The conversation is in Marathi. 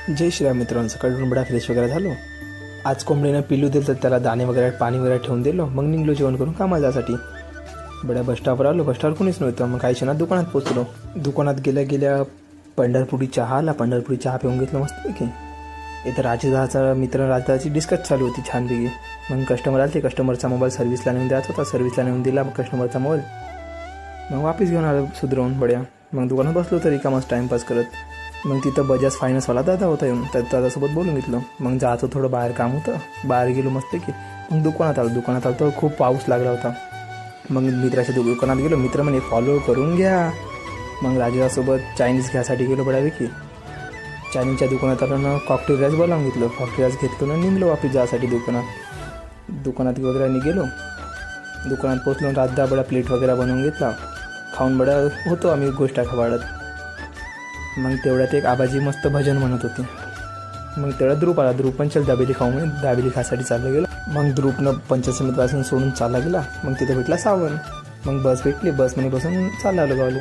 जय श्रीराम मित्रांनो, सकाळी बडा फ्रेश वगैरे झालो. आज कोंबडीनं पिल्लू दिलं तर त्याला दाणे वगैरे पाणी वगैरे ठेवून दिलो. मग निघलो जेवण करून कामाला जासाठी. बड्या बस स्टॉपवर आलो. बस स्टॉपवर कोणीच नव्हतं. मग काही क्षणात दुकानात पोचलो. दुकानात गेल्या गेल्या पंढरपुरी चहा आला. पंढरपुरी चहा पिऊन घेतलं मस्तपैकी. इथं राजदाचा मित्र राजदाची डिस्कस चालू होती छानपैकी. मग कस्टमर आले. कस्टमरचा मोबाईल सर्व्हिसला नेऊन द्यायचा होता. सर्व्हिसला नेऊन दिला मग कस्टमरचा मोबाईल. मग वापस घेऊन आलो सुधरवून बड्या. मग दुकानात बसलो तरी कामच टाईमपास करत. मग तिथं बजाज फायनान्सवाला दादा होता येऊन. त्या दादासोबत बोलून घेतलं. मग जायचं थोडं बाहेर काम होतं. बाहेर गेलो मस्तपैकी. मग दुकानात आलो तर खूप पाऊस लागला होता. मग मित्राच्या दुकानात गेलो. मित्र म्हणे फॉलो करून घ्या. मग राजासोबत चायनीज घ्यायसाठी गेलो बड्यापैकी. चायनीजच्या दुकानात आलो. कॉकटेल राईस बोलावून घेतलं. कॉकटेल राईस घेतलो ना निघलो वापस जायसाठी दुकानात वगैरे गेलो. दुकानात पोचलो. राधा बडा प्लेट वगैरे बनवून घेतला. खाऊन बडा होतो आम्ही गोष्ट वाढत. मग तेवढ्यात एक आबाजी मस्त भजन म्हणत होते. मग तेवढ्यात ध्रुप आला. ध्रुप पण चल दाबेली खाऊ म्हणून दाबेली खासाठी चाललं गेलं. मग ध्रुपनं पंचायत सोडून चालला गेला. मग तिथे भेटला सावन. मग बस भेटली. बसमध्ये बसून चालला आलो गावले.